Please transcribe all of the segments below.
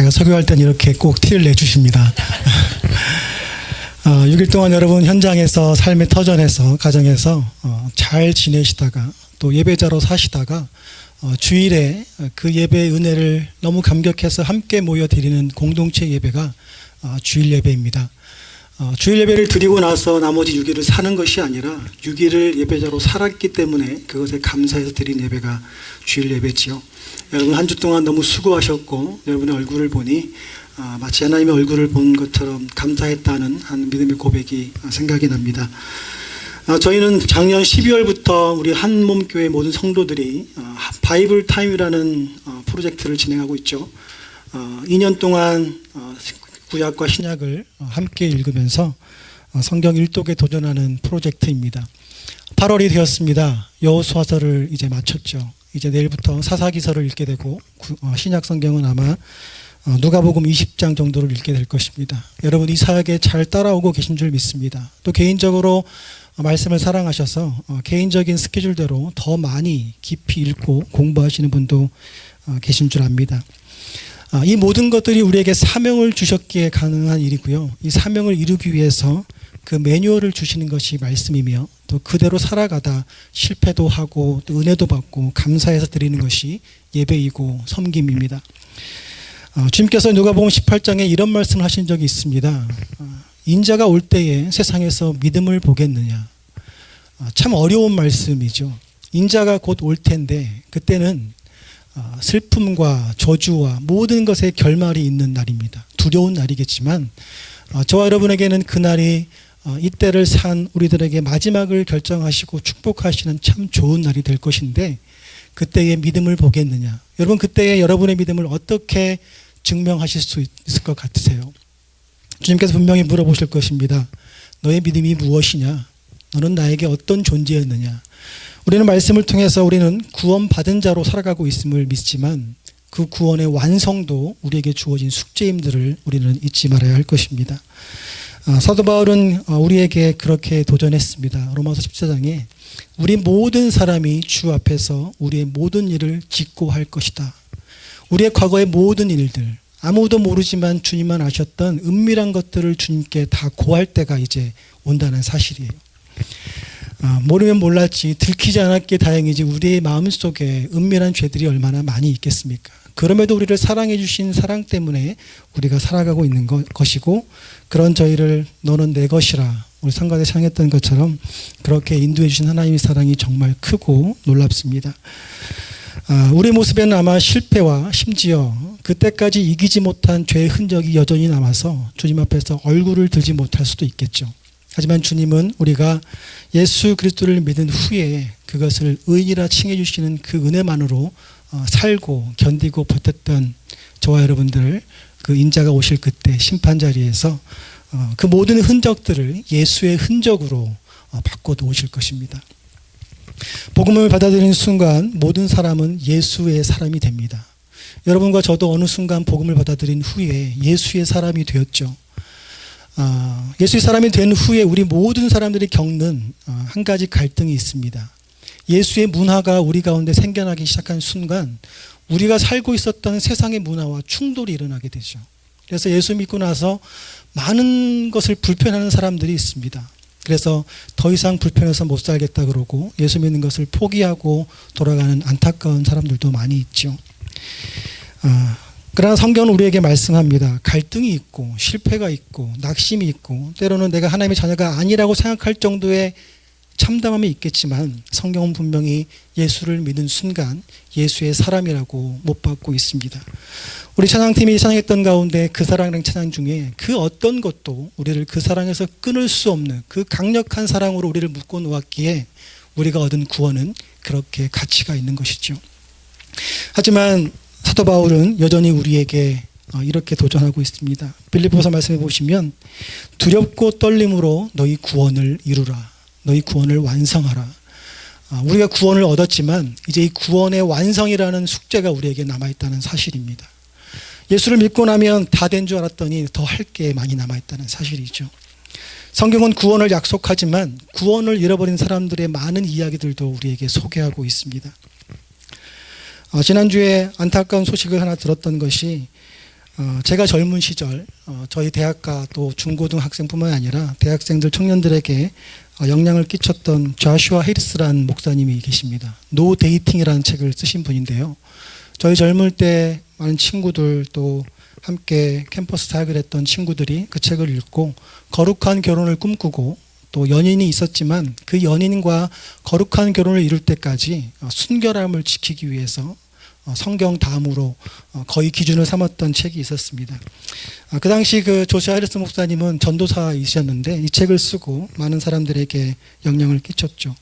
제가 설교할 땐 이렇게 꼭 티를 내주십니다. 6일 동안 여러분 현장에서 삶의 터전에서 가정에서 잘 지내시다가 또 예배자로 사시다가 주일에 그 예배의 은혜를 너무 감격해서 함께 모여 드리는 공동체 예배가 주일 예배입니다. 주일 예배를 드리고 나서 나머지 6일을 사는 것이 아니라 6일을 예배자로 살았기 때문에 그것에 감사해서 드린 예배가 주일 예배지요. 여러분 한 주 동안 너무 수고하셨고 여러분의 얼굴을 보니 마치 하나님의 얼굴을 본 것처럼 감사했다는 한 믿음의 고백이 생각이 납니다. 저희는 작년 12월부터 우리 한몸교회 모든 성도들이 바이블 타임이라는 프로젝트를 진행하고 있죠. 2년 동안 구약과 신약을 함께 읽으면서 성경 일독에 도전하는 프로젝트입니다. 8월이 되었습니다. 여호수아서를 이제 마쳤죠. 이제 내일부터 사사기서를 읽게 되고 신약 성경은 아마 누가복음 20장 정도를 읽게 될 것입니다. 여러분 이 사역에 잘 따라오고 계신 줄 믿습니다. 또 개인적으로 말씀을 사랑하셔서 개인적인 스케줄대로 더 많이 깊이 읽고 공부하시는 분도 계신 줄 압니다. 이 모든 것들이 우리에게 사명을 주셨기에 가능한 일이고요. 이 사명을 이루기 위해서 그 매뉴얼을 주시는 것이 말씀이며 또 그대로 살아가다 실패도 하고 또 은혜도 받고 감사해서 드리는 것이 예배이고 섬김입니다. 주님께서 누가복음 18장에 이런 말씀을 하신 적이 있습니다. 인자가 올 때에 세상에서 믿음을 보겠느냐. 참 어려운 말씀이죠. 인자가 곧 올 텐데 그때는 슬픔과 저주와 모든 것의 결말이 있는 날입니다. 두려운 날이겠지만 저와 여러분에게는 그날이 이때를 산 우리들에게 마지막을 결정하시고 축복하시는 참 좋은 날이 될 것인데 그때의 믿음을 보겠느냐. 여러분 그때의 여러분의 믿음을 어떻게 증명하실 수 있을 것 같으세요? 주님께서 분명히 물어보실 것입니다. 너의 믿음이 무엇이냐? 너는 나에게 어떤 존재였느냐? 우리는 말씀을 통해서 우리는 구원받은 자로 살아가고 있음을 믿지만 그 구원의 완성도 우리에게 주어진 숙제임들을 우리는 잊지 말아야 할 것입니다. 사도 바울은 우리에게 그렇게 도전했습니다. 로마서 14장에 우리 모든 사람이 주 앞에서 우리의 모든 일을 짓고 할 것이다. 우리의 과거의 모든 일들 아무도 모르지만 주님만 아셨던 은밀한 것들을 주님께 다 고할 때가 이제 온다는 사실이에요. 모르면 몰랐지 들키지 않았기에 다행이지 우리의 마음속에 은밀한 죄들이 얼마나 많이 있겠습니까? 그럼에도 우리를 사랑해 주신 사랑 때문에 우리가 살아가고 있는 것이고 그런 저희를 너는 내 것이라 우리 성가대 창했던 것처럼 그렇게 인도해 주신 하나님의 사랑이 정말 크고 놀랍습니다. 우리 모습에는 아마 실패와 심지어 그때까지 이기지 못한 죄의 흔적이 여전히 남아서 주님 앞에서 얼굴을 들지 못할 수도 있겠죠. 하지만 주님은 우리가 예수 그리스도를 믿은 후에 그것을 의인이라 칭해 주시는 그 은혜만으로 살고 견디고 버텼던 저와 여러분들을 그 인자가 오실 그때 심판 자리에서 그 모든 흔적들을 예수의 흔적으로 바꿔 놓으실 것입니다. 복음을 받아들이는 순간 모든 사람은 예수의 사람이 됩니다. 여러분과 저도 어느 순간 복음을 받아들인 후에 예수의 사람이 되었죠. 예수의 사람이 된 후에 우리 모든 사람들이 겪는 한 가지 갈등이 있습니다. 예수의 문화가 우리 가운데 생겨나기 시작한 순간 우리가 살고 있었던 세상의 문화와 충돌이 일어나게 되죠. 그래서 예수 믿고 나서 많은 것을 불편해하는 사람들이 있습니다. 그래서 더 이상 불편해서 못 살겠다 그러고 예수 믿는 것을 포기하고 돌아가는 안타까운 사람들도 많이 있죠. 그러나 성경은 우리에게 말씀합니다. 갈등이 있고 실패가 있고 낙심이 있고 때로는 내가 하나님의 자녀가 아니라고 생각할 정도의 참담함이 있겠지만 성경은 분명히 예수를 믿은 순간 예수의 사람이라고 못 받고 있습니다. 우리 찬양팀이 찬양했던 가운데 그 사랑이라는 찬양 중에 그 어떤 것도 우리를 그 사랑에서 끊을 수 없는 그 강력한 사랑으로 우리를 묶어 놓았기에 우리가 얻은 구원은 그렇게 가치가 있는 것이죠. 하지만 사도 바울은 여전히 우리에게 이렇게 도전하고 있습니다. 빌립보서 말씀해 보시면 두렵고 떨림으로 너희 구원을 이루라. 너희 구원을 완성하라. 우리가 구원을 얻었지만 이제 이 구원의 완성이라는 숙제가 우리에게 남아있다는 사실입니다. 예수를 믿고 나면 다 된 줄 알았더니 더 할 게 많이 남아있다는 사실이죠. 성경은 구원을 약속하지만 구원을 잃어버린 사람들의 많은 이야기들도 우리에게 소개하고 있습니다. 지난주에 안타까운 소식을 하나 들었던 것이 제가 젊은 시절 저희 대학가 또 중고등학생뿐만 아니라 대학생들 청년들에게 영향을 끼쳤던 좌슈아 해리스라는 목사님이 계십니다. 노 데이팅이라는 책을 쓰신 분인데요. 저희 젊을 때 많은 친구들 또 함께 캠퍼스 사역을 했던 친구들이 그 책을 읽고 거룩한 결혼을 꿈꾸고 또 연인이 있었지만 그 연인과 거룩한 결혼을 이룰 때까지 순결함을 지키기 위해서 성경 다음으로 거의 기준을 삼았던 책이 있었습니다. 그 당시 그 조슈아 해리스 목사님은 전도사이셨는데 이 책을 쓰고 많은 사람들에게 영향을 끼쳤죠.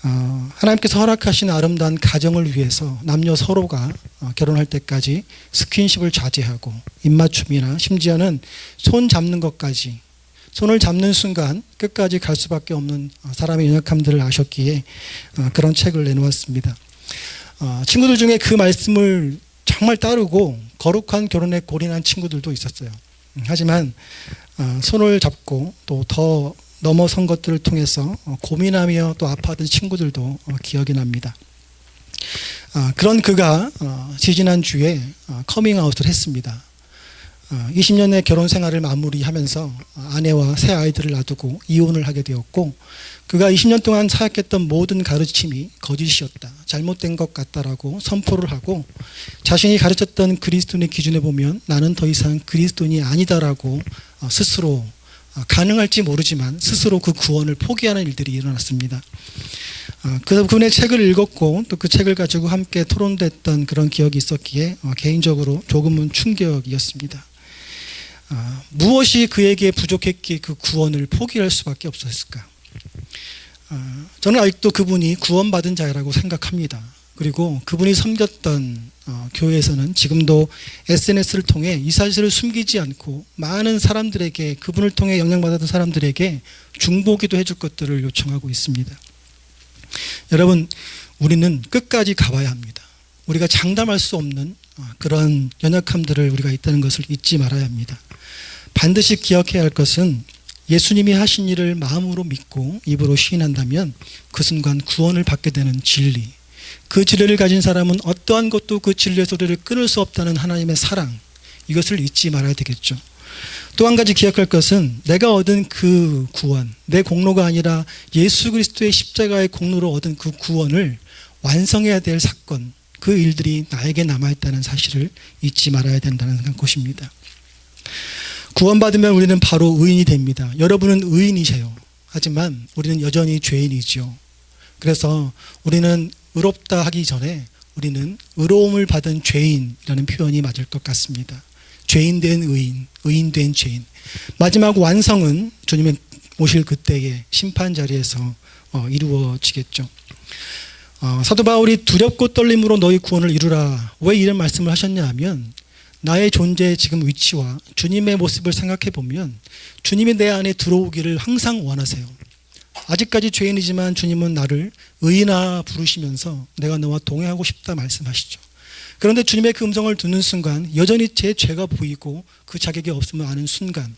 하나님께서 허락하신 아름다운 가정을 위해서 남녀 서로가 결혼할 때까지 스킨십을 자제하고 입맞춤이나 심지어는 손 잡는 것까지, 손을 잡는 순간 끝까지 갈 수밖에 없는 사람의 연약함들을 아셨기에 그런 책을 내놓았습니다. 친구들 중에 그 말씀을 정말 따르고 거룩한 결혼에 골인한 친구들도 있었어요. 하지만 손을 잡고 또 더 넘어선 것들을 통해서 고민하며 또 아파하던 친구들도 기억이 납니다. 그런 그가 지지난주에 커밍아웃을 했습니다. 20년의 결혼 생활을 마무리하면서 아내와 새 아이들을 놔두고 이혼을 하게 되었고, 그가 20년 동안 사역했던 모든 가르침이 거짓이었다, 잘못된 것 같다라고 선포를 하고, 자신이 가르쳤던 그리스도인의 기준에 보면 나는 더 이상 그리스도인이 아니다라고 스스로, 가능할지 모르지만 스스로 그 구원을 포기하는 일들이 일어났습니다. 그분의 책을 읽었고 또 그 책을 가지고 함께 토론됐던 그런 기억이 있었기에 개인적으로 조금은 충격이었습니다. 무엇이 그에게 부족했기에 그 구원을 포기할 수밖에 없었을까? 저는 아직도 그분이 구원받은 자라고 생각합니다. 그리고 그분이 섬겼던 교회에서는 지금도 SNS를 통해 이 사실을 숨기지 않고 많은 사람들에게, 그분을 통해 영향받았던 사람들에게 중보기도 해줄 것들을 요청하고 있습니다. 여러분, 우리는 끝까지 가봐야 합니다. 우리가 장담할 수 없는 그런 연약함들을 우리가 있다는 것을 잊지 말아야 합니다. 반드시 기억해야 할 것은 예수님이 하신 일을 마음으로 믿고 입으로 시인한다면 그 순간 구원을 받게 되는 진리, 그 진리를 가진 사람은 어떠한 것도 그 진리의 소리를 끊을 수 없다는 하나님의 사랑, 이것을 잊지 말아야 되겠죠. 또 한 가지 기억할 것은 내가 얻은 그 구원, 내 공로가 아니라 예수 그리스도의 십자가의 공로로 얻은 그 구원을 완성해야 될 사건, 그 일들이 나에게 남아있다는 사실을 잊지 말아야 된다는 것입니다. 구원받으면 우리는 바로 의인이 됩니다. 여러분은 의인이세요. 하지만 우리는 여전히 죄인이죠. 그래서 우리는 의롭다 하기 전에 우리는 의로움을 받은 죄인이라는 표현이 맞을 것 같습니다. 죄인 된 의인, 의인 된 죄인. 마지막 완성은 주님의 오실 그때의 심판 자리에서 이루어지겠죠. 사도 바울이 두렵고 떨림으로 너희 구원을 이루라, 왜 이런 말씀을 하셨냐 하면, 나의 존재의 지금 위치와 주님의 모습을 생각해 보면 주님이 내 안에 들어오기를 항상 원하세요. 아직까지 죄인이지만 주님은 나를 의인아 부르시면서 내가 너와 동행하고 싶다 말씀하시죠. 그런데 주님의 그 음성을 듣는 순간 여전히 제 죄가 보이고 그 자격이 없음을 아는 순간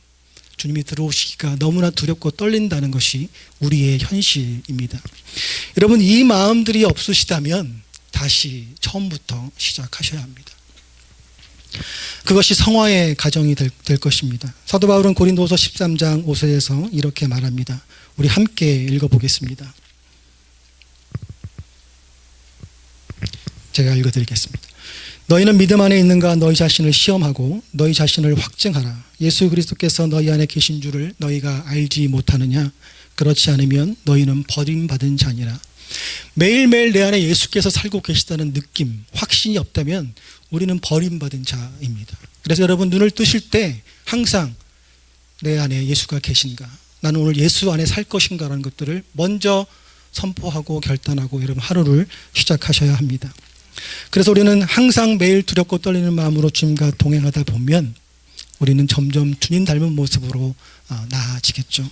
주님이 들어오시기가 너무나 두렵고 떨린다는 것이 우리의 현실입니다. 여러분, 이 마음들이 없으시다면 다시 처음부터 시작하셔야 합니다. 그것이 성화의 가정이 될 것입니다. 사도 바울은 고린도서 13장 5절에서 이렇게 말합니다. 우리 함께 읽어보겠습니다. 제가 읽어드리겠습니다. 너희는 믿음 안에 있는가 너희 자신을 시험하고 너희 자신을 확증하라. 예수 그리스도께서 너희 안에 계신 줄을 너희가 알지 못하느냐? 그렇지 않으면 너희는 버림받은 자니라. 매일매일 내 안에 예수께서 살고 계시다는 느낌, 확신이 없다면 우리는 버림받은 자입니다. 그래서 여러분, 눈을 뜨실 때 항상 내 안에 예수가 계신가, 나는 오늘 예수 안에 살 것인가 라는 것들을 먼저 선포하고 결단하고 여러분 하루를 시작하셔야 합니다. 그래서 우리는 항상 매일 두렵고 떨리는 마음으로 주님과 동행하다 보면 우리는 점점 주님 닮은 모습으로 나아지겠죠.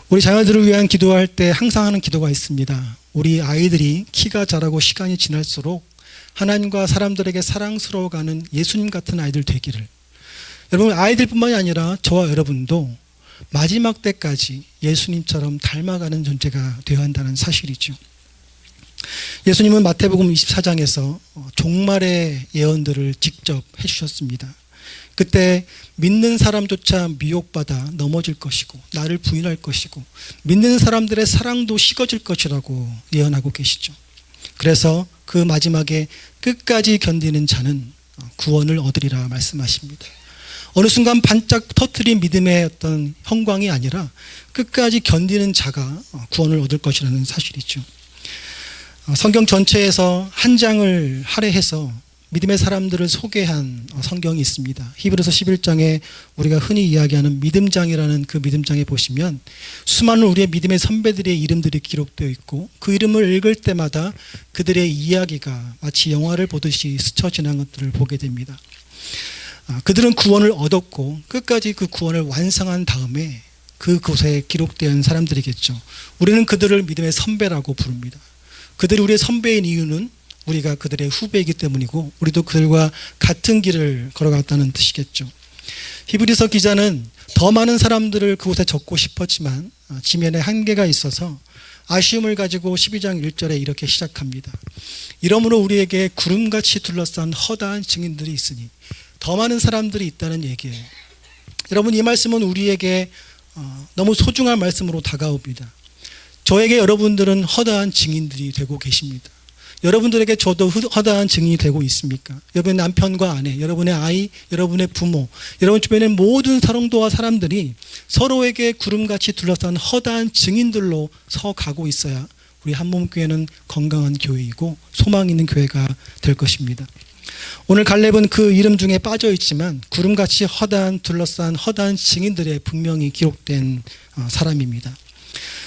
우리 자녀들을 위한 기도할 때 항상 하는 기도가 있습니다. 우리 아이들이 키가 자라고 시간이 지날수록 하나님과 사람들에게 사랑스러워가는 예수님 같은 아이들 되기를. 여러분, 아이들뿐만이 아니라 저와 여러분도 마지막 때까지 예수님처럼 닮아가는 존재가 되어야 한다는 사실이죠. 예수님은 마태복음 24장에서 종말의 예언들을 직접 해주셨습니다. 그때 믿는 사람조차 미혹받아 넘어질 것이고 나를 부인할 것이고 믿는 사람들의 사랑도 식어질 것이라고 예언하고 계시죠. 그래서 그 마지막에 끝까지 견디는 자는 구원을 얻으리라 말씀하십니다. 어느 순간 반짝 터뜨린 믿음의 어떤 형광이 아니라 끝까지 견디는 자가 구원을 얻을 것이라는 사실이죠. 성경 전체에서 한 장을 할애해서 믿음의 사람들을 소개한 성경이 있습니다. 히브리서 11장에 우리가 흔히 이야기하는 믿음장이라는 그 믿음장에 보시면 수많은 우리의 믿음의 선배들의 이름들이 기록되어 있고 그 이름을 읽을 때마다 그들의 이야기가 마치 영화를 보듯이 스쳐 지난 것들을 보게 됩니다. 그들은 구원을 얻었고 끝까지 그 구원을 완성한 다음에 그곳에 기록된 사람들이겠죠. 우리는 그들을 믿음의 선배라고 부릅니다. 그들이 우리의 선배인 이유는 우리가 그들의 후배이기 때문이고 우리도 그들과 같은 길을 걸어갔다는 뜻이겠죠. 히브리서 기자는 더 많은 사람들을 그곳에 적고 싶었지만 지면에 한계가 있어서 아쉬움을 가지고 12장 1절에 이렇게 시작합니다. 이러므로 우리에게 구름같이 둘러싼 허다한 증인들이 있으니 더 많은 사람들이 있다는 얘기예요. 여러분, 이 말씀은 우리에게 너무 소중한 말씀으로 다가옵니다. 저에게 여러분들은 허다한 증인들이 되고 계십니다. 여러분들에게 저도 허다한 증인이 되고 있습니까? 여러분의 남편과 아내, 여러분의 아이, 여러분의 부모, 여러분 주변의 모든 사랑도와 사람들이 서로에게 구름같이 둘러싼 허다한 증인들로 서가고 있어야 우리 한몸교회는 건강한 교회이고 소망 있는 교회가 될 것입니다. 오늘 갈렙은 그 이름 중에 빠져 있지만 구름같이 둘러싼 허다한 증인들에 분명히 기록된 사람입니다.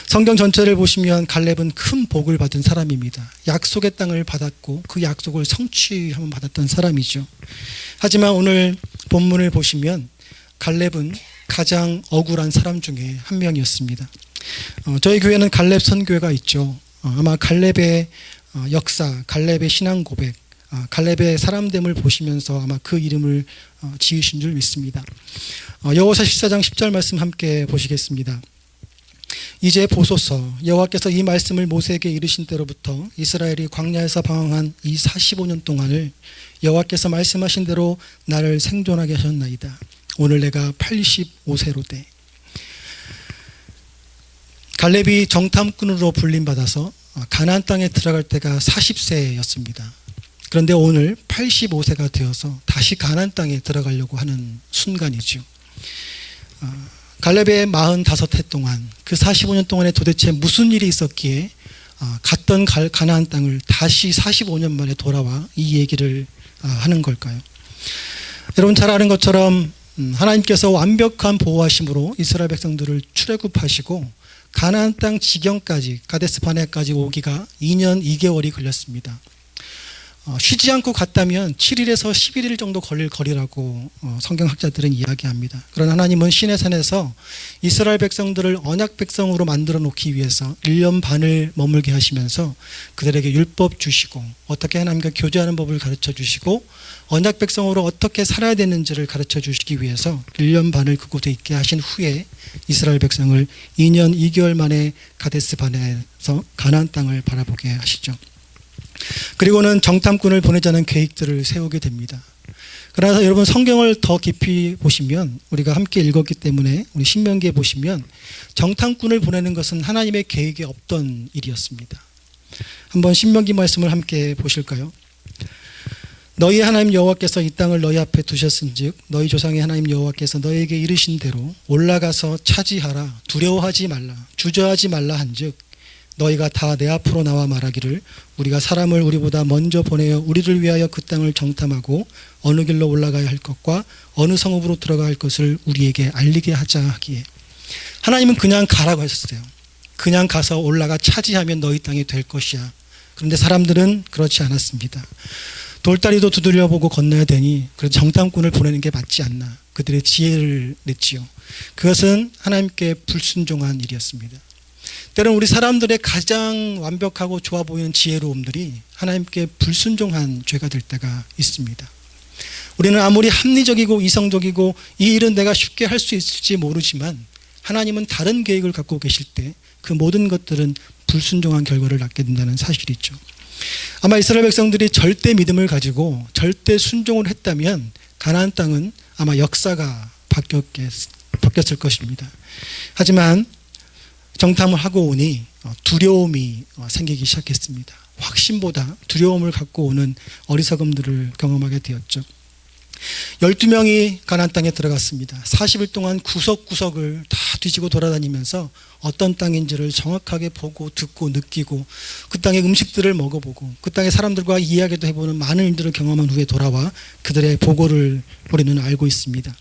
성경 전체를 보시면 갈렙은 큰 복을 받은 사람입니다. 약속의 땅을 받았고 그 약속을 성취하면 받았던 사람이죠. 하지만 오늘 본문을 보시면 갈렙은 가장 억울한 사람 중에 한 명이었습니다. 저희 교회는 갈렙 선교회가 있죠. 아마 갈렙의 역사, 갈렙의 신앙 고백, 갈렙의 사람됨을 보시면서 아마 그 이름을 지으신 줄 믿습니다. 여호수아 14장 10절 말씀 함께 보시겠습니다. 이제 보소서, 여호와께서 이 말씀을 모세에게 이르신 때로부터 이스라엘이 광야에서 방황한 이 45년 동안을 여호와께서 말씀하신 대로 나를 생존하게 하셨나이다. 오늘 내가 85세로 돼. 갈렙이 정탐꾼으로 불림받아서 가나안 땅에 들어갈 때가 40세였습니다. 그런데 오늘 85세가 되어서 다시 가나안 땅에 들어가려고 하는 순간이죠. 갈렙의 45해 동안 그 45년 동안에 도대체 무슨 일이 있었기에 갔던 가나안 땅을 다시 45년 만에 돌아와 이 얘기를 하는 걸까요? 여러분 잘 아는 것처럼 하나님께서 완벽한 보호하심으로 이스라엘 백성들을 출애굽하시고 가나안 땅 지경까지 가데스 바네아까지 오기가 2년 2개월이 걸렸습니다. 쉬지 않고 갔다면 7일에서 11일 정도 걸릴 거리라고 성경학자들은 이야기합니다. 그러나 하나님은 시내산에서 이스라엘 백성들을 언약 백성으로 만들어 놓기 위해서 1년 반을 머물게 하시면서 그들에게 율법 주시고 어떻게 하나님과 교제하는 법을 가르쳐 주시고 언약 백성으로 어떻게 살아야 되는지를 가르쳐 주시기 위해서 1년 반을 그곳에 있게 하신 후에 이스라엘 백성을 2년 2개월 만에 가데스 바네아에서 가나안 땅을 바라보게 하시죠. 그리고는 정탐꾼을 보내자는 계획들을 세우게 됩니다. 그러나 여러분 성경을 더 깊이 보시면 우리가 함께 읽었기 때문에 우리 신명기에 보시면 정탐꾼을 보내는 것은 하나님의 계획에 없던 일이었습니다. 한번 신명기 말씀을 함께 보실까요? 너희 하나님 여호와께서 이 땅을 너희 앞에 두셨은즉 너희 조상의 하나님 여호와께서 너희에게 이르신 대로 올라가서 차지하라, 두려워하지 말라, 주저하지 말라 한즉 너희가 다 내 앞으로 나와 말하기를 우리가 사람을 우리보다 먼저 보내어 우리를 위하여 그 땅을 정탐하고 어느 길로 올라가야 할 것과 어느 성읍으로 들어가야 할 것을 우리에게 알리게 하자 하기에 하나님은 그냥 가라고 하셨어요. 그냥 가서 올라가 차지하면 너희 땅이 될 것이야. 그런데 사람들은 그렇지 않았습니다. 돌다리도 두들려보고 건너야 되니 그래서 정탐꾼을 보내는 게 맞지 않나. 그들의 지혜를 냈지요. 그것은 하나님께 불순종한 일이었습니다. 때로는 우리 사람들의 가장 완벽하고 좋아 보이는 지혜로움들이 하나님께 불순종한 죄가 될 때가 있습니다. 우리는 아무리 합리적이고 이성적이고 이 일은 내가 쉽게 할 수 있을지 모르지만 하나님은 다른 계획을 갖고 계실 때 그 모든 것들은 불순종한 결과를 낳게 된다는 사실이죠. 아마 이스라엘 백성들이 절대 믿음을 가지고 절대 순종을 했다면 가나안 땅은 아마 역사가 바뀌었을 것입니다. 하지만 정탐을 하고 오니 두려움이 생기기 시작했습니다. 확신보다 두려움을 갖고 오는 어리석음들을 경험하게 되었죠. 12명이 가나안 땅에 들어갔습니다. 40일 동안 구석구석을 다 뒤지고 돌아다니면서 어떤 땅인지를 정확하게 보고 듣고 느끼고 그 땅의 음식들을 먹어보고 그 땅의 사람들과 이야기도 해보는 많은 일들을 경험한 후에 돌아와 그들의 보고를 우리는 알고 있습니다.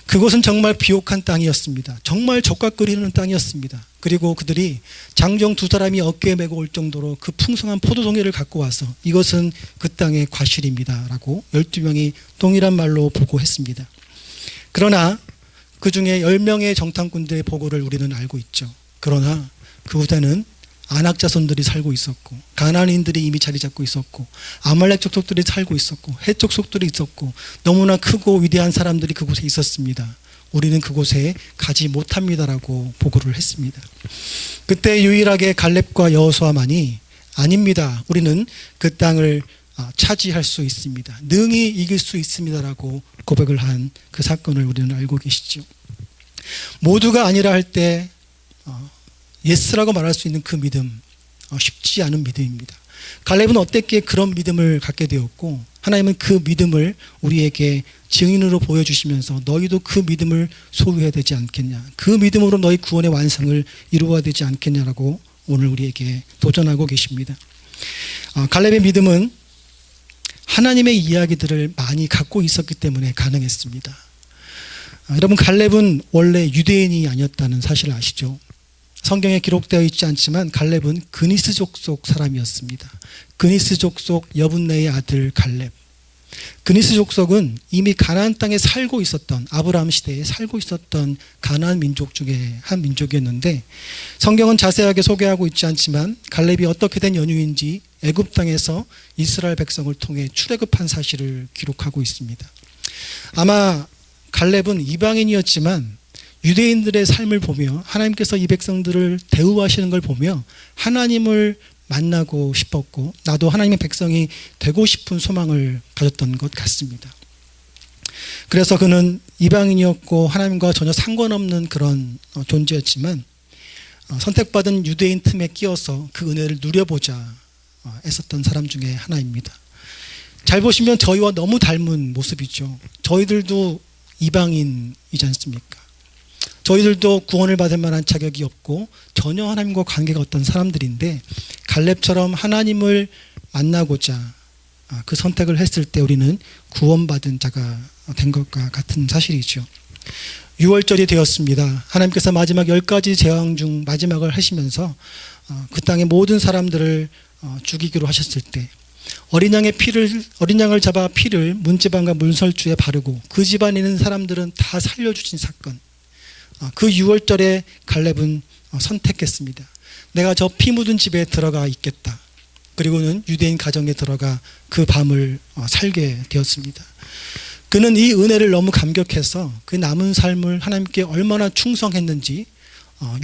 그곳은 정말 비옥한 땅이었습니다. 정말 젓가끓이는 땅이었습니다. 그리고 그들이 장정 2사람이 어깨에 메고 올 정도로 그 풍성한 포도송이를 갖고 와서 이것은 그 땅의 과실입니다 라고 12명이 동일한 말로 보고했습니다. 그러나 그 중에 10명의 정탐꾼들의 보고를 우리는 알고 있죠. 그러나 그곳에는 아낙 자손들이 살고 있었고 가나안인들이 이미 자리 잡고 있었고 아말렉 족속들이 살고 있었고 헷 족속들이 있었고 너무나 크고 위대한 사람들이 그곳에 있었습니다. 우리는 그곳에 가지 못합니다라고 보고를 했습니다. 그때 유일하게 갈렙과 여호수아만이 아닙니다. 우리는 그 땅을 차지할 수 있습니다. 능히 이길 수 있습니다라고 고백을 한 그 사건을 우리는 알고 계시죠. 모두가 아니라 할 때 예스라고 말할 수 있는 그 믿음, 쉽지 않은 믿음입니다. 갈렙은 어떻게 그런 믿음을 갖게 되었고 하나님은 그 믿음을 우리에게 증인으로 보여주시면서 너희도 그 믿음을 소유해야 되지 않겠냐, 그 믿음으로 너희 구원의 완성을 이루어야 되지 않겠냐라고 오늘 우리에게 도전하고 계십니다. 갈렙의 믿음은 하나님의 이야기들을 많이 갖고 있었기 때문에 가능했습니다. 여러분, 갈렙은 원래 유대인이 아니었다는 사실을 아시죠? 성경에 기록되어 있지 않지만 갈렙은 그니스 족속 사람이었습니다. 그니스 족속 여분네의 아들 갈렙. 그니스 족속은 이미 가나안 땅에 살고 있었던, 아브라함 시대에 살고 있었던 가나안 민족 중에 한 민족이었는데 성경은 자세하게 소개하고 있지 않지만 갈렙이 어떻게 된 연유인지 애굽 땅에서 이스라엘 백성을 통해 출애굽한 사실을 기록하고 있습니다. 아마 갈렙은 이방인이었지만 유대인들의 삶을 보며 하나님께서 이 백성들을 대우하시는 걸 보며 하나님을 만나고 싶었고 나도 하나님의 백성이 되고 싶은 소망을 가졌던 것 같습니다. 그래서 그는 이방인이었고 하나님과 전혀 상관없는 그런 존재였지만 선택받은 유대인 틈에 끼어서 그 은혜를 누려보자 애썼던 사람 중에 하나입니다. 잘 보시면 저희와 너무 닮은 모습이죠. 저희들도 이방인이지 않습니까? 저희들도 구원을 받을 만한 자격이 없고 전혀 하나님과 관계가 없던 사람들인데 갈렙처럼 하나님을 만나고자 그 선택을 했을 때 우리는 구원받은 자가 된 것과 같은 사실이죠. 6월절이 되었습니다. 하나님께서 마지막 10가지 재앙 중 마지막을 하시면서 그 땅의 모든 사람들을 죽이기로 하셨을 때 어린 양을 잡아 피를 문지방과 문설주에 바르고 그 집안에 있는 사람들은 다 살려주신 사건. 그 6월절에 갈렙은 선택했습니다. 내가 저 피 묻은 집에 들어가 있겠다. 그리고는 유대인 가정에 들어가 그 밤을 살게 되었습니다. 그는 이 은혜를 너무 감격해서 그 남은 삶을 하나님께 얼마나 충성했는지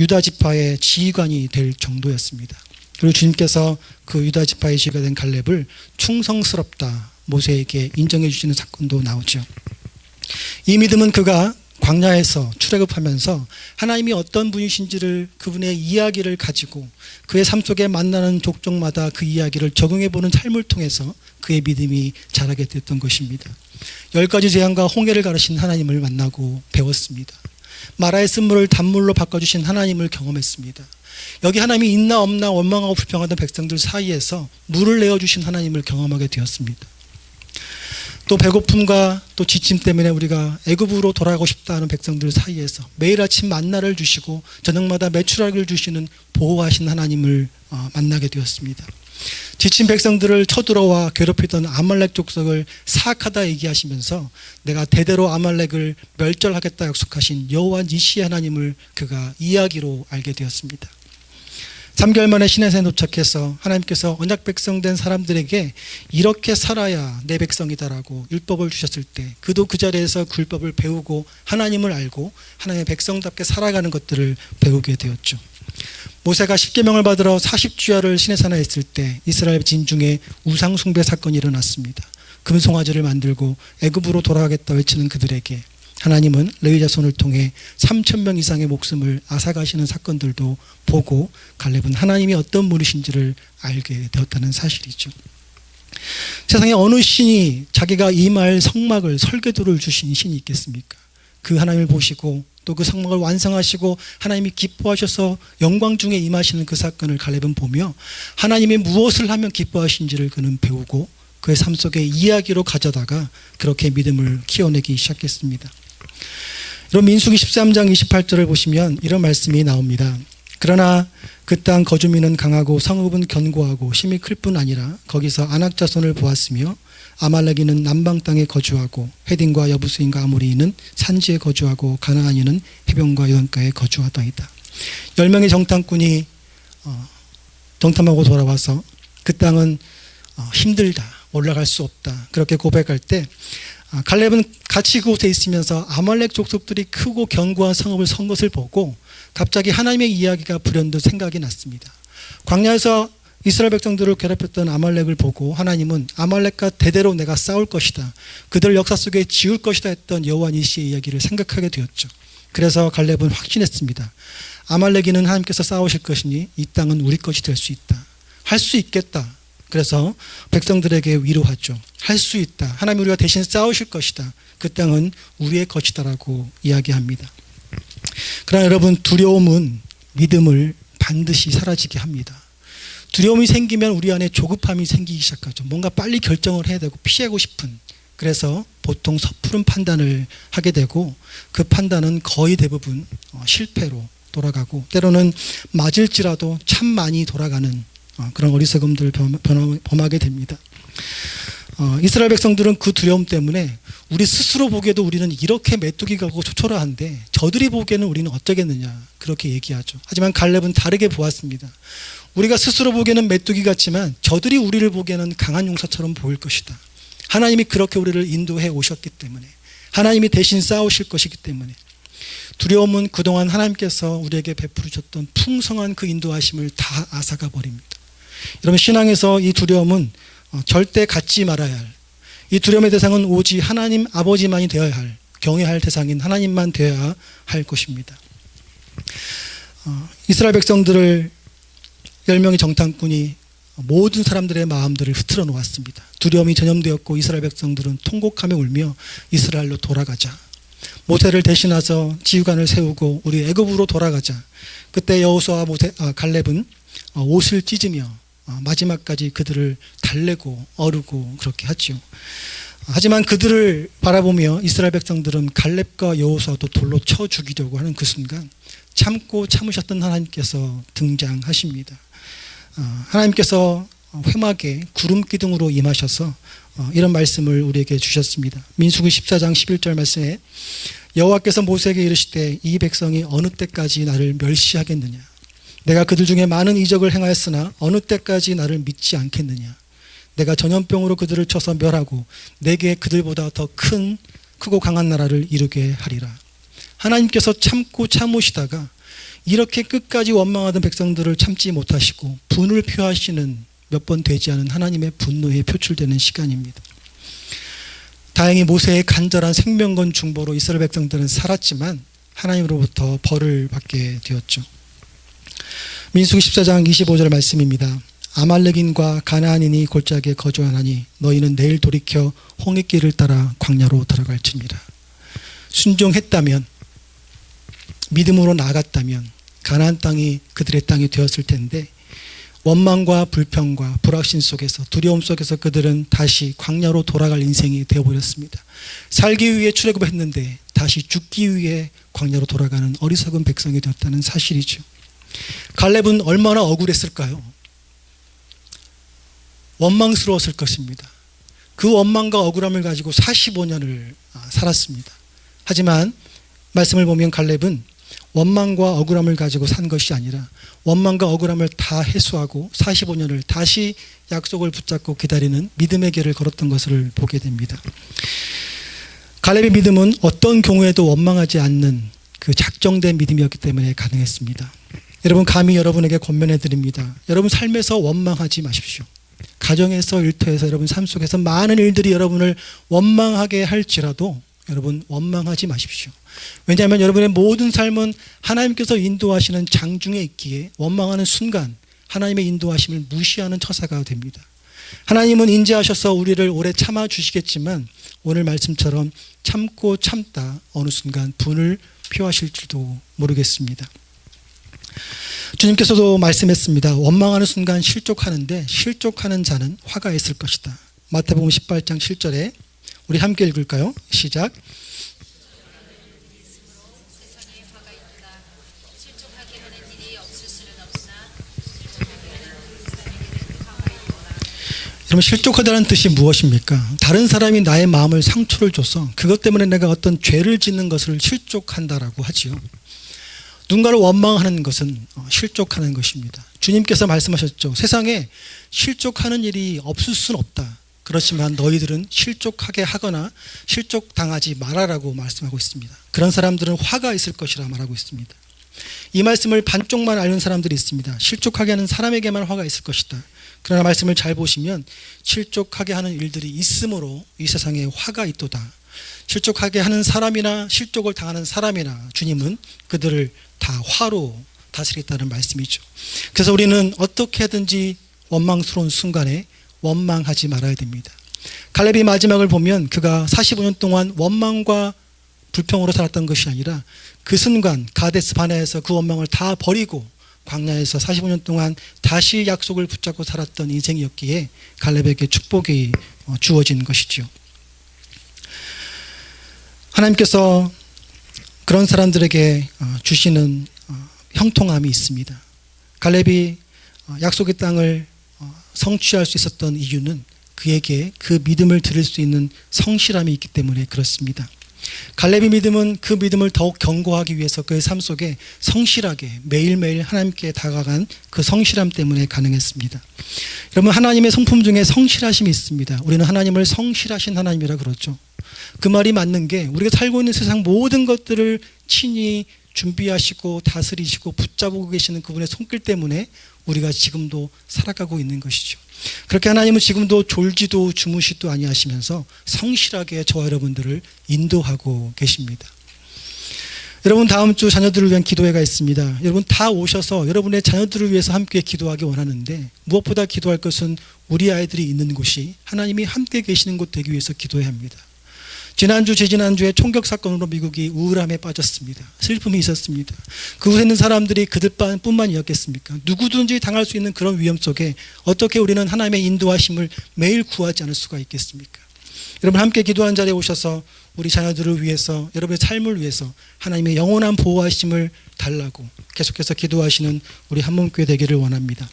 유다 지파의 지휘관이 될 정도였습니다. 그리고 주님께서 그 유다 지파의 지휘가 된 갈렙을 충성스럽다 모세에게 인정해 주시는 사건도 나오죠. 이 믿음은 그가 광야에서 출애굽하면서 하나님이 어떤 분이신지를 그분의 이야기를 가지고 그의 삶 속에 만나는 족족마다 그 이야기를 적용해보는 삶을 통해서 그의 믿음이 자라게 됐던 것입니다. 10가지 재앙과 홍해를 가르신 하나님을 만나고 배웠습니다. 마라의 쓴물을 단물로 바꿔주신 하나님을 경험했습니다. 여기 하나님이 있나 없나 원망하고 불평하던 백성들 사이에서 물을 내어주신 하나님을 경험하게 되었습니다. 또 배고픔과 또 지침 때문에 우리가 애굽으로 돌아가고 싶다 하는 백성들 사이에서 매일 아침 만나를 주시고 저녁마다 메추라기를 주시는 보호하신 하나님을 만나게 되었습니다. 지친 백성들을 쳐들어와 괴롭히던 아말렉 족속을 사악하다 얘기하시면서 내가 대대로 아말렉을 멸절하겠다 약속하신 여호와 니시의 하나님을 그가 이야기로 알게 되었습니다. 3개월 만에 시내산에 도착해서 하나님께서 언약 백성 된 사람들에게 이렇게 살아야 내 백성이다라고 율법을 주셨을 때 그도 그 자리에서 그 율법을 배우고 하나님을 알고 하나님의 백성답게 살아가는 것들을 배우게 되었죠. 모세가 십계명을 받으러 40주야를 시내산에 했을 때 이스라엘 진중에 우상숭배 사건이 일어났습니다. 금송아지를 만들고 애굽으로 돌아가겠다 외치는 그들에게 하나님은 레위 자손을 통해 3,000명 이상의 목숨을 앗아가시는 사건들도 보고 갈렙은 하나님이 어떤 분이신지를 알게 되었다는 사실이죠. 세상에 어느 신이 자기가 임할 성막을 설계도를 주신 신이 있겠습니까? 그 하나님을 보시고 또 그 성막을 완성하시고 하나님이 기뻐하셔서 영광 중에 임하시는 그 사건을 갈렙은 보며 하나님이 무엇을 하면 기뻐하신지를 그는 배우고 그의 삶 속에 이야기로 가져다가 그렇게 믿음을 키워내기 시작했습니다. 여러분 민수기 13장 28절을 보시면 이런 말씀이 나옵니다. 그러나 그 땅 거주민은 강하고 성읍은 견고하고 힘이 클 뿐 아니라 거기서 아낙 자손을 보았으며 아말렉인은 남방 땅에 거주하고 헤딘과 여부스인과 아모리인은 산지에 거주하고 가나안인은 해변과 요단가에 거주하더이다. 10명의 정탐꾼이 정탐하고 돌아와서 그 땅은 힘들다, 올라갈 수 없다 그렇게 고백할 때 갈렙은 같이 그곳에 있으면서 아말렉 족속들이 크고 견고한 성읍을 선 것을 보고 갑자기 하나님의 이야기가 불현듯 생각이 났습니다. 광야에서 이스라엘 백성들을 괴롭혔던 아말렉을 보고 하나님은 아말렉과 대대로 내가 싸울 것이다, 그들 역사 속에 지울 것이다 했던 여호와 니시의 이야기를 생각하게 되었죠. 그래서 갈렙은 확신했습니다. 아말렉인은 하나님께서 싸우실 것이니 이 땅은 우리 것이 될 수 있다, 할 수 있겠다. 그래서 백성들에게 위로하죠. 할 수 있다, 하나님 우리가 대신 싸우실 것이다, 그 땅은 우리의 것이다라고 이야기합니다. 그러나 여러분 두려움은 믿음을 반드시 사라지게 합니다. 두려움이 생기면 우리 안에 조급함이 생기기 시작하죠. 뭔가 빨리 결정을 해야 되고 피하고 싶은, 그래서 보통 섣부른 판단을 하게 되고 그 판단은 거의 대부분 실패로 돌아가고 때로는 맞을지라도 참 많이 돌아가는 그런 어리석음들을 범하게 됩니다. 이스라엘 백성들은 그 두려움 때문에 우리 스스로 보기에도 우리는 이렇게 메뚜기 같고 초라한데 저들이 보기에는 우리는 어쩌겠느냐 그렇게 얘기하죠. 하지만 갈렙은 다르게 보았습니다. 우리가 스스로 보기에는 메뚜기 같지만 저들이 우리를 보기에는 강한 용사처럼 보일 것이다. 하나님이 그렇게 우리를 인도해 오셨기 때문에, 하나님이 대신 싸우실 것이기 때문에. 두려움은 그동안 하나님께서 우리에게 베풀으셨던 풍성한 그 인도하심을 다 앗아가 버립니다. 여러분 신앙에서 이 두려움은 절대 갖지 말아야 할, 이 두려움의 대상은 오직 하나님 아버지만이 되어야 할, 경외할 대상인 하나님만 되어야 할 것입니다. 이스라엘 백성들을 10명의 정탐꾼이 모든 사람들의 마음들을 흐트러 놓았습니다. 두려움이 전염되었고 이스라엘 백성들은 통곡하며 울며 이스라엘로 돌아가자, 모세를 대신해서 지휘관을 세우고 우리 애굽으로 돌아가자. 그때 여호수아와 갈렙은 옷을 찢으며 마지막까지 그들을 달래고 어르고 그렇게 하죠. 하지만 그들을 바라보며 이스라엘 백성들은 갈렙과 여호수아도 돌로 쳐 죽이려고 하는 그 순간 참고 참으셨던 하나님께서 등장하십니다. 하나님께서 회막에 구름 기둥으로 임하셔서 이런 말씀을 우리에게 주셨습니다. 민수기 14장 11절 말씀에 여호와께서 모세에게 이르시되 이 백성이 어느 때까지 나를 멸시하겠느냐, 내가 그들 중에 많은 이적을 행하였으나 어느 때까지 나를 믿지 않겠느냐, 내가 전염병으로 그들을 쳐서 멸하고 내게 그들보다 더 크고 강한 나라를 이루게 하리라. 하나님께서 참고 참으시다가 이렇게 끝까지 원망하던 백성들을 참지 못하시고 분을 표하시는 몇 번 되지 않은 하나님의 분노에 표출되는 시간입니다. 다행히 모세의 간절한 생명건 중보로 이스라엘 백성들은 살았지만 하나님으로부터 벌을 받게 되었죠. 민수기 14장 25절 말씀입니다. 아말렉인과 가나안인이 골짜기에 거주하나니 너희는 내일 돌이켜 홍해길을 따라 광야로 들어갈지니라. 순종했다면, 믿음으로 나아갔다면 가나안 땅이 그들의 땅이 되었을 텐데 원망과 불평과 불확신 속에서, 두려움 속에서 그들은 다시 광야로 돌아갈 인생이 되어버렸습니다. 살기 위해 출애굽했는데 다시 죽기 위해 광야로 돌아가는 어리석은 백성이 되었다는 사실이죠. 갈렙은 얼마나 억울했을까요? 원망스러웠을 것입니다. 그 원망과 억울함을 가지고 45년을 살았습니다. 하지만 말씀을 보면 갈렙은 원망과 억울함을 가지고 산 것이 아니라 원망과 억울함을 다 해소하고 45년을 다시 약속을 붙잡고 기다리는 믿음의 길을 걸었던 것을 보게 됩니다. 갈렙의 믿음은 어떤 경우에도 원망하지 않는 그 작정된 믿음이었기 때문에 가능했습니다. 여러분 감히 여러분에게 권면해 드립니다. 여러분 삶에서 원망하지 마십시오. 가정에서, 일터에서, 여러분 삶 속에서 많은 일들이 여러분을 원망하게 할지라도 여러분 원망하지 마십시오. 왜냐하면 여러분의 모든 삶은 하나님께서 인도하시는 장중에 있기에 원망하는 순간 하나님의 인도하심을 무시하는 처사가 됩니다. 하나님은 인자하셔서 우리를 오래 참아주시겠지만 오늘 말씀처럼 참고 참다 어느 순간 분을 표하실 줄도 모르겠습니다. 주님께서도 말씀했습니다. 원망하는 순간 실족하는데 실족하는 자는 화가 있을 것이다. 마태복음 18장 7절에 우리 함께 읽을까요? 시작. 여러분, 실족하다는 뜻이 무엇입니까? 다른 사람이 나의 마음을 상처를 줘서 그것 때문에 내가 어떤 죄를 짓는 것을 실족한다라고 하지요. 누군가를 원망하는 것은 실족하는 것입니다. 주님께서 말씀하셨죠. 세상에 실족하는 일이 없을 수는 없다. 그렇지만 너희들은 실족하게 하거나 실족당하지 말아라고 말씀하고 있습니다. 그런 사람들은 화가 있을 것이라 말하고 있습니다. 이 말씀을 반쪽만 아는 사람들이 있습니다. 실족하게 하는 사람에게만 화가 있을 것이다. 그러나 말씀을 잘 보시면 실족하게 하는 일들이 있으므로 이 세상에 화가 있도다. 실족하게 하는 사람이나 실족을 당하는 사람이나 주님은 그들을 다 화로 다스리겠다는 말씀이죠. 그래서 우리는 어떻게 하든지 원망스러운 순간에 원망하지 말아야 됩니다. 갈렙이 마지막을 보면 그가 45년 동안 원망과 불평으로 살았던 것이 아니라 그 순간 가데스 바네아에서 그 원망을 다 버리고 광야에서 45년 동안 다시 약속을 붙잡고 살았던 인생이었기에 갈렙에게 축복이 주어진 것이죠. 하나님께서 그런 사람들에게 주시는 형통함이 있습니다. 갈렙이 약속의 땅을 성취할 수 있었던 이유는 그에게 그 믿음을 드릴 수 있는 성실함이 있기 때문에 그렇습니다. 갈렙의 믿음은 그 믿음을 더욱 견고하기 위해서 그의 삶 속에 성실하게 매일매일 하나님께 다가간 그 성실함 때문에 가능했습니다. 여러분, 하나님의 성품 중에 성실하심이 있습니다. 우리는 하나님을 성실하신 하나님이라 그러죠. 그 말이 맞는 게 우리가 살고 있는 세상 모든 것들을 친히 준비하시고 다스리시고 붙잡고 계시는 그분의 손길 때문에 우리가 지금도 살아가고 있는 것이죠. 그렇게 하나님은 지금도 졸지도 주무시도 아니하시면서 성실하게 저와 여러분들을 인도하고 계십니다. 여러분, 다음 주 자녀들을 위한 기도회가 있습니다. 여러분 다 오셔서 여러분의 자녀들을 위해서 함께 기도하기 원하는데 무엇보다 기도할 것은 우리 아이들이 있는 곳이 하나님이 함께 계시는 곳 되기 위해서 기도해야 합니다. 지난주, 재지난주에 총격 사건으로 미국이 우울함에 빠졌습니다. 슬픔이 있었습니다. 그곳에 있는 사람들이 그들뿐만이었겠습니까? 누구든지 당할 수 있는 그런 위험 속에 어떻게 우리는 하나님의 인도하심을 매일 구하지 않을 수가 있겠습니까? 여러분, 함께 기도하는 자리에 오셔서 우리 자녀들을 위해서, 여러분의 삶을 위해서 하나님의 영원한 보호하심을 달라고 계속해서 기도하시는 우리 한몸교회 되기를 원합니다.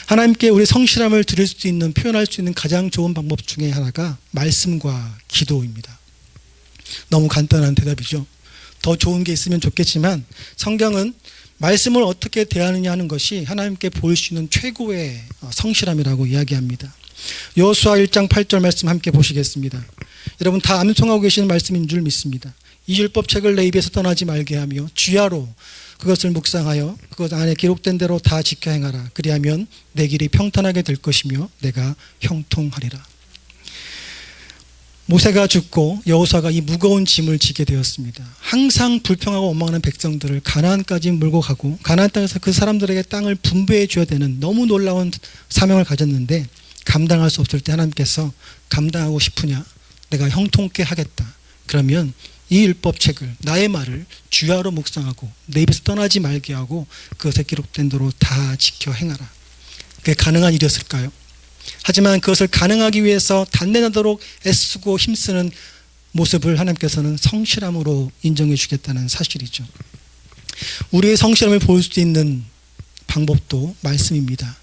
하나님께 우리 성실함을 드릴 수 있는, 표현할 수 있는 가장 좋은 방법 중에 하나가 말씀과 기도입니다. 너무 간단한 대답이죠. 더 좋은 게 있으면 좋겠지만 성경은 말씀을 어떻게 대하느냐 하는 것이 하나님께 보일 수 있는 최고의 성실함이라고 이야기합니다. 여호수아 1장 8절 말씀 함께 보시겠습니다. 여러분 다 암송하고 계시는 말씀인 줄 믿습니다. 이 율법책을 내 입에서 떠나지 말게 하며 주야로 그것을 묵상하여 그것 안에 기록된 대로 다 지켜 행하라. 그리하면 내 길이 평탄하게 될 것이며 내가 형통하리라. 모세가 죽고 여호수아가 이 무거운 짐을 지게 되었습니다. 항상 불평하고 원망하는 백성들을 가나안까지 몰고 가고 가나안 땅에서 그 사람들에게 땅을 분배해 줘야 되는 너무 놀라운 사명을 가졌는데 감당할 수 없을 때 하나님께서 감당하고 싶으냐? 내가 형통케 하겠다. 그러면 이 율법책을, 나의 말을 주야로 묵상하고 내 입에서 떠나지 말게 하고 그것에 기록된 대로 다 지켜 행하라. 그게 가능한 일이었을까요? 하지만 그것을 가능하기 위해서 단련하도록 애쓰고 힘쓰는 모습을 하나님께서는 성실함으로 인정해 주겠다는 사실이죠. 우리의 성실함을 보일 수 있는 방법도 말씀입니다.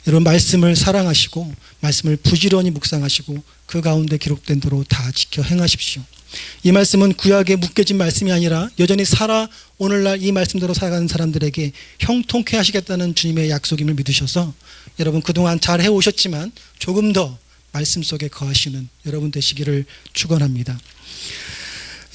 여러분, 말씀을 사랑하시고 말씀을 부지런히 묵상하시고 그 가운데 기록된 대로 다 지켜 행하십시오. 이 말씀은 구약에 묶여진 말씀이 아니라 여전히 살아 오늘날 이 말씀대로 살아가는 사람들에게 형통케 하시겠다는 주님의 약속임을 믿으셔서 여러분 그동안 잘 해오셨지만 조금 더 말씀 속에 거하시는 여러분 되시기를 축원합니다.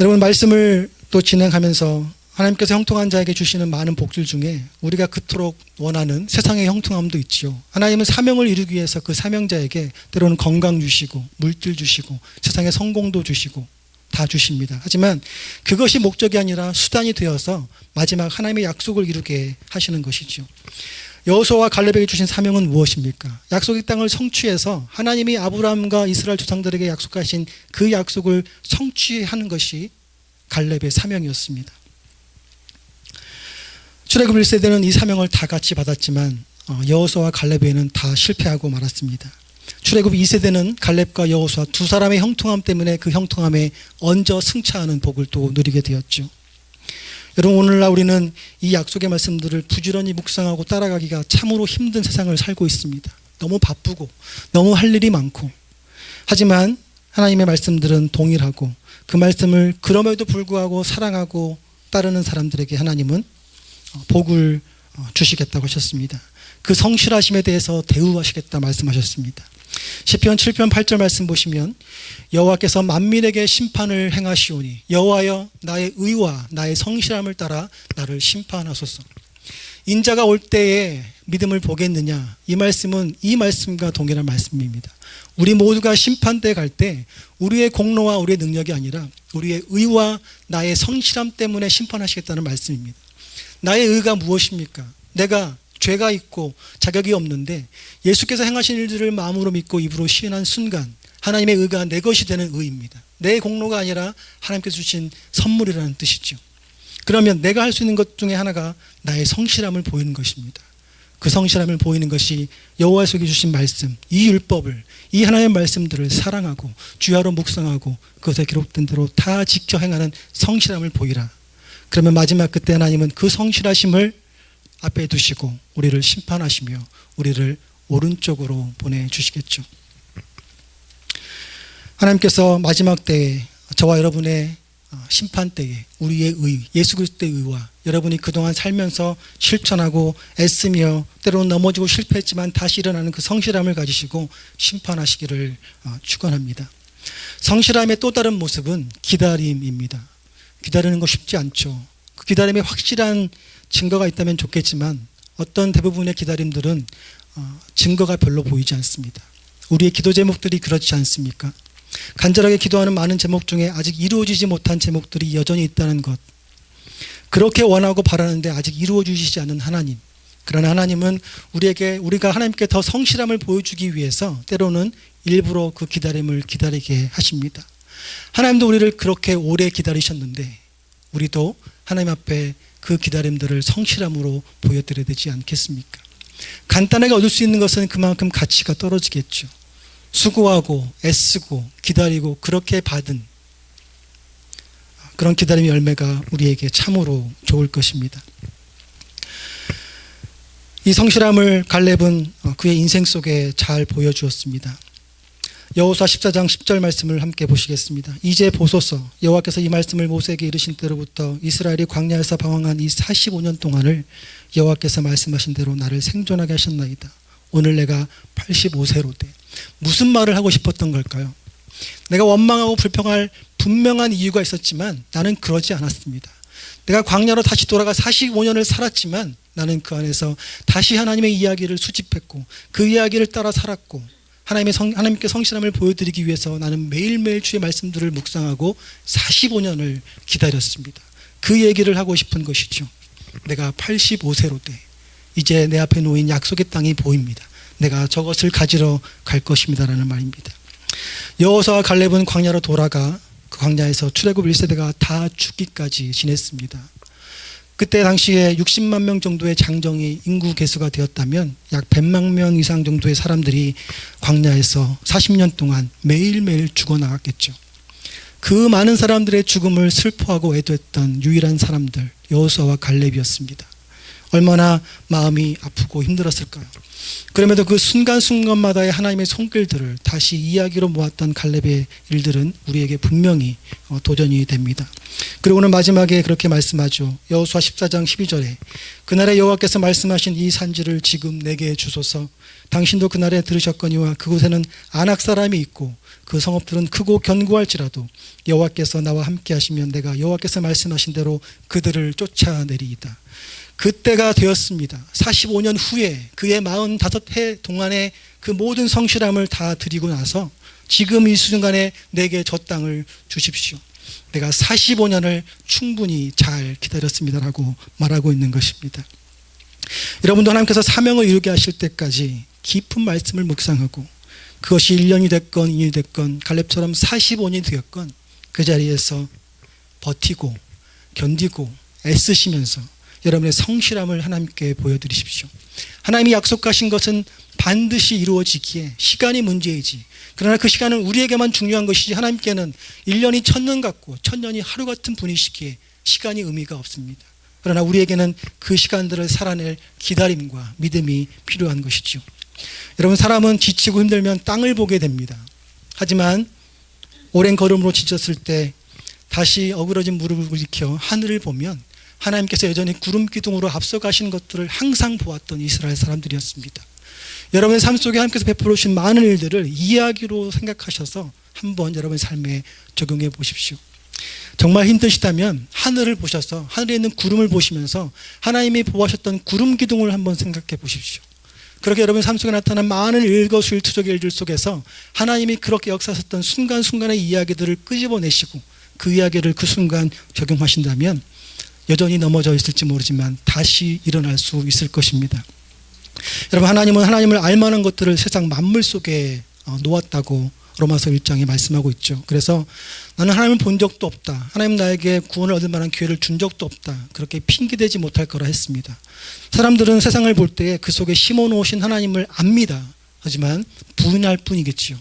여러분, 말씀을 또 진행하면서 하나님께서 형통한 자에게 주시는 많은 복들 중에 우리가 그토록 원하는 세상의 형통함도 있지요. 하나님은 사명을 이루기 위해서 그 사명자에게 때로는 건강 주시고 물질 주시고 세상의 성공도 주시고 다 주십니다. 하지만 그것이 목적이 아니라 수단이 되어서 마지막 하나님의 약속을 이루게 하시는 것이죠. 여호수아와 갈렙에게 주신 사명은 무엇입니까? 약속의 땅을 성취해서 하나님이 아브라함과 이스라엘 조상들에게 약속하신 그 약속을 성취하는 것이 갈렙의 사명이었습니다. 출애굽 1세대는 이 사명을 다 같이 받았지만 여호수아와 갈렙에는 다 실패하고 말았습니다. 출애굽 2세대는 갈렙과 여호수아 두 사람의 형통함 때문에 그 형통함에 얹어 승차하는 복을 또 누리게 되었죠. 여러분, 오늘날 우리는 이 약속의 말씀들을 부지런히 묵상하고 따라가기가 참으로 힘든 세상을 살고 있습니다. 너무 바쁘고 너무 할 일이 많고, 하지만 하나님의 말씀들은 동일하고 그 말씀을 그럼에도 불구하고 사랑하고 따르는 사람들에게 하나님은 복을 주시겠다고 하셨습니다. 그 성실하심에 대해서 대우하시겠다 말씀하셨습니다. 시편 7편 8절 말씀 보시면 여호와께서 만민에게 심판을 행하시오니 여호와여 나의 의와 나의 성실함을 따라 나를 심판하소서. 인자가 올 때에 믿음을 보겠느냐, 이 말씀은 이 말씀과 동일한 말씀입니다. 우리 모두가 심판대에 갈 때 우리의 공로와 우리의 능력이 아니라 우리의 의와 나의 성실함 때문에 심판하시겠다는 말씀입니다. 나의 의가 무엇입니까? 내가 죄가 있고 자격이 없는데 예수께서 행하신 일들을 마음으로 믿고 입으로 시인한 순간 하나님의 의가 내 것이 되는 의입니다. 내 공로가 아니라 하나님께서 주신 선물이라는 뜻이죠. 그러면 내가 할 수 있는 것 중에 하나가 나의 성실함을 보이는 것입니다. 그 성실함을 보이는 것이 여호와께서 주신 말씀, 이 율법을, 이 하나님의 말씀들을 사랑하고 주야로 묵상하고 그것에 기록된 대로 다 지켜 행하는 성실함을 보이라. 그러면 마지막 그때 하나님은 그 성실하심을 앞에 두시고 우리를 심판하시며 우리를 오른쪽으로 보내주시겠죠. 하나님께서 마지막 때에 저와 여러분의 심판 때에 우리의 의, 예수 그리스도의 의와 여러분이 그동안 살면서 실천하고 애쓰며 때로는 넘어지고 실패했지만 다시 일어나는 그 성실함을 가지시고 심판하시기를 축원합니다. 성실함의 또 다른 모습은 기다림입니다. 기다리는 거 쉽지 않죠. 그 기다림에 확실한 증거가 있다면 좋겠지만 어떤 대부분의 기다림들은 증거가 별로 보이지 않습니다. 우리의 기도 제목들이 그렇지 않습니까? 간절하게 기도하는 많은 제목 중에 아직 이루어지지 못한 제목들이 여전히 있다는 것, 그렇게 원하고 바라는데 아직 이루어지지 않은 하나님, 그러나 하나님은 우리가 하나님께 더 성실함을 보여주기 위해서 때로는 일부러 그 기다림을 기다리게 하십니다. 하나님도 우리를 그렇게 오래 기다리셨는데 우리도 하나님 앞에 그 기다림들을 성실함으로 보여드려야 되지 않겠습니까? 간단하게 얻을 수 있는 것은 그만큼 가치가 떨어지겠죠. 수고하고 애쓰고 기다리고 그렇게 받은 그런 기다림의 열매가 우리에게 참으로 좋을 것입니다. 이 성실함을 갈렙은 그의 인생 속에 잘 보여주었습니다. 여호수아 14장 10절 말씀을 함께 보시겠습니다. 이제 보소서, 여호와께서 이 말씀을 모세에게 이르신 때로부터 이스라엘이 광야에서 방황한 이 45년 동안을 여호와께서 말씀하신 대로 나를 생존하게 하셨나이다. 오늘 내가 85세로 돼. 무슨 말을 하고 싶었던 걸까요? 내가 원망하고 불평할 분명한 이유가 있었지만 나는 그러지 않았습니다. 내가 광야로 다시 돌아가 45년을 살았지만 나는 그 안에서 다시 하나님의 이야기를 수집했고 그 이야기를 따라 살았고 하나님께 성실함을 보여드리기 위해서 나는 매일매일 주의 말씀들을 묵상하고 45년을 기다렸습니다. 그 얘기를 하고 싶은 것이죠. 내가 85세로 돼. 이제 내 앞에 놓인 약속의 땅이 보입니다. 내가 저것을 가지러 갈 것입니다 라는 말입니다. 여호수아와 갈렙은 광야로 돌아가 그 광야에서 출애굽 1세대가 다 죽기까지 지냈습니다. 그때 당시에 60만 명 정도의 장정이 인구 개수가 되었다면 약 100만 명 이상 정도의 사람들이 광야에서 40년 동안 매일매일 죽어나갔겠죠. 그 많은 사람들의 죽음을 슬퍼하고 애도했던 유일한 사람들 여호수아와 갈렙이었습니다. 얼마나 마음이 아프고 힘들었을까요? 그럼에도 그 순간순간마다의 하나님의 손길들을 다시 이야기로 모았던 갈렙의 일들은 우리에게 분명히 도전이 됩니다. 그리고 오늘 마지막에 그렇게 말씀하죠. 여호수아 14장 12절에 그날에 여호와께서 말씀하신 이 산지를 지금 내게 주소서. 당신도 그날에 들으셨거니와 그곳에는 아낙 사람이 있고 그 성읍들은 크고 견고할지라도 여호와께서 나와 함께 하시면 내가 여호와께서 말씀하신 대로 그들을 쫓아내리이다. 그때가 되었습니다. 45년 후에 그의 45해 동안의 그 모든 성실함을 다 드리고 나서 지금 이 순간에 내게 저 땅을 주십시오. 내가 45년을 충분히 잘 기다렸습니다라고 말하고 있는 것입니다. 여러분도 하나님께서 사명을 이루게 하실 때까지 깊은 말씀을 묵상하고 그것이 1년이 됐건 2년이 됐건 갈렙처럼 45년이 되었건 그 자리에서 버티고 견디고 애쓰시면서 여러분의 성실함을 하나님께 보여드리십시오. 하나님이 약속하신 것은 반드시 이루어지기에 시간이 문제이지, 그러나 그 시간은 우리에게만 중요한 것이지 하나님께는 1년이 1000년 같고 1000년이 하루 같은 분이시기에 시간이 의미가 없습니다. 그러나 우리에게는 그 시간들을 살아낼 기다림과 믿음이 필요한 것이죠. 여러분, 사람은 지치고 힘들면 땅을 보게 됩니다. 하지만 오랜 걸음으로 지쳤을 때 다시 어그러진 무릎을 일으켜 하늘을 보면 하나님께서 여전히 구름 기둥으로 앞서가시는 것들을 항상 보았던 이스라엘 사람들이었습니다. 여러분의 삶 속에 하나님께서 베풀어 주신 많은 일들을 이야기로 생각하셔서 한번 여러분의 삶에 적용해 보십시오. 정말 힘드시다면 하늘을 보셔서 하늘에 있는 구름을 보시면서 하나님이 보아하셨던 구름 기둥을 한번 생각해 보십시오. 그렇게 여러분의 삶 속에 나타난 많은 일거수일투족의 일들 속에서 하나님이 그렇게 역사하셨던 순간순간의 이야기들을 끄집어내시고 그 이야기를 그 순간 적용하신다면 여전히 넘어져 있을지 모르지만 다시 일어날 수 있을 것입니다. 여러분, 하나님은 하나님을 알만한 것들을 세상 만물 속에 놓았다고 로마서 1장에 말씀하고 있죠. 그래서 나는 하나님을 본 적도 없다, 하나님 나에게 구원을 얻을 만한 기회를 준 적도 없다, 그렇게 핑계대지 못할 거라 했습니다. 사람들은 세상을 볼 때 그 속에 심어놓으신 하나님을 압니다. 하지만 부인할 뿐이겠지요.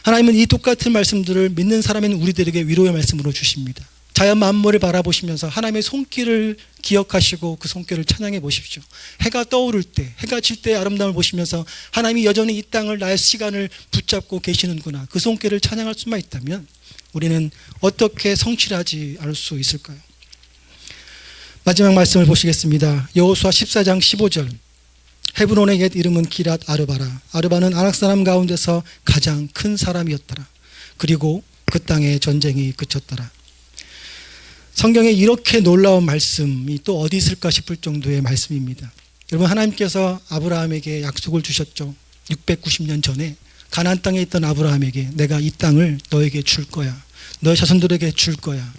하나님은 이 똑같은 말씀들을 믿는 사람인 우리들에게 위로의 말씀으로 주십니다. 자연 만물을 바라보시면서 하나님의 손길을 기억하시고 그 손길을 찬양해 보십시오. 해가 떠오를 때, 해가 질 때의 아름다움을 보시면서 하나님이 여전히 이 땅을, 나의 시간을 붙잡고 계시는구나, 그 손길을 찬양할 수만 있다면 우리는 어떻게 성실하지 않을 수 있을까요? 마지막 말씀을 보시겠습니다. 여호수아 14장 15절. 헤브론의 옛 이름은 기랏 아르바라. 아르바는 아낙 사람 가운데서 가장 큰 사람이었더라. 그리고 그 땅에 전쟁이 그쳤더라. 성경에 이렇게 놀라운 말씀이 또 어디 있을까 싶을 정도의 말씀입니다. 여러분, 하나님께서 아브라함에게 약속을 주셨죠. 690년 전에 가나안 땅에 있던 아브라함에게 내가 이 땅을 너에게 줄 거야, 너의 자손들에게 줄 거야.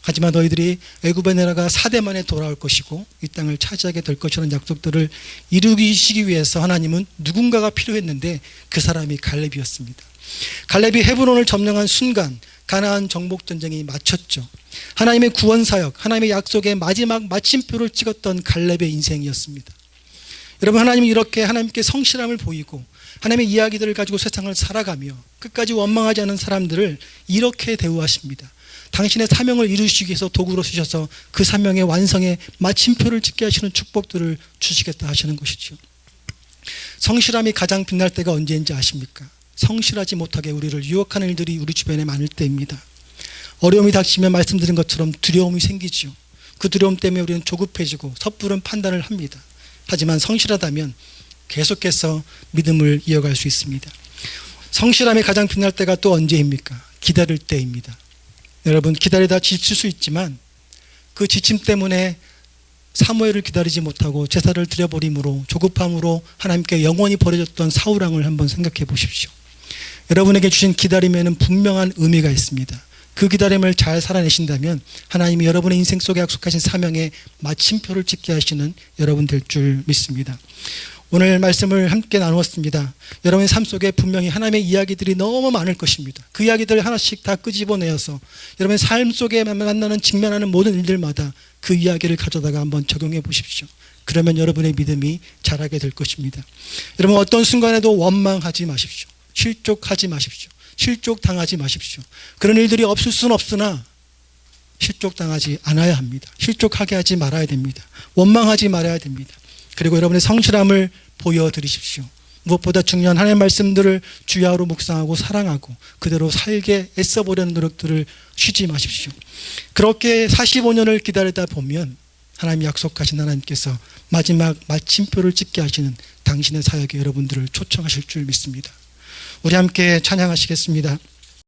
하지만 너희들이 애굽에 내려가 4대 만에 돌아올 것이고 이 땅을 차지하게 될 것이라는 약속들을 이루시기 위해서 하나님은 누군가가 필요했는데 그 사람이 갈렙이었습니다. 갈렙이 헤브론을 점령한 순간 가나안 정복 전쟁이 마쳤죠. 하나님의 구원 사역, 하나님의 약속의 마지막 마침표를 찍었던 갈렙의 인생이었습니다. 여러분, 하나님이 이렇게 하나님께 성실함을 보이고 하나님의 이야기들을 가지고 세상을 살아가며 끝까지 원망하지 않은 사람들을 이렇게 대우하십니다. 당신의 사명을 이루시기 위해서 도구로 쓰셔서 그 사명의 완성에 마침표를 찍게 하시는 축복들을 주시겠다 하시는 것이죠. 성실함이 가장 빛날 때가 언제인지 아십니까? 성실하지 못하게 우리를 유혹하는 일들이 우리 주변에 많을 때입니다. 어려움이 닥치면 말씀드린 것처럼 두려움이 생기죠. 그 두려움 때문에 우리는 조급해지고 섣부른 판단을 합니다. 하지만 성실하다면 계속해서 믿음을 이어갈 수 있습니다. 성실함이 가장 빛날 때가 또 언제입니까? 기다릴 때입니다. 여러분, 기다리다 지칠 수 있지만 그 지침 때문에 사무엘을 기다리지 못하고 제사를 드려버림으로 조급함으로 하나님께 영원히 버려졌던 사울왕을 한번 생각해 보십시오. 여러분에게 주신 기다림에는 분명한 의미가 있습니다. 그 기다림을 잘 살아내신다면 하나님이 여러분의 인생 속에 약속하신 사명에 마침표를 찍게 하시는 여러분 될 줄 믿습니다. 오늘 말씀을 함께 나누었습니다. 여러분의 삶 속에 분명히 하나님의 이야기들이 너무 많을 것입니다. 그 이야기들 하나씩 다 끄집어내어서 여러분의 삶 속에 만나는 직면하는 모든 일들마다 그 이야기를 가져다가 한번 적용해 보십시오. 그러면 여러분의 믿음이 자라게 될 것입니다. 여러분, 어떤 순간에도 원망하지 마십시오. 실족하지 마십시오. 실족당하지 마십시오. 그런 일들이 없을 수는 없으나 실족당하지 않아야 합니다. 실족하게 하지 말아야 됩니다. 원망하지 말아야 됩니다. 그리고 여러분의 성실함을 보여드리십시오. 무엇보다 중요한 하나님의 말씀들을 주야로 묵상하고 사랑하고 그대로 살게 애써보려는 노력들을 쉬지 마십시오. 그렇게 45년을 기다리다 보면 하나님이 약속하신 하나님께서 마지막 마침표를 찍게 하시는 당신의 사역에 여러분들을 초청하실 줄 믿습니다. 우리 함께 찬양하시겠습니다.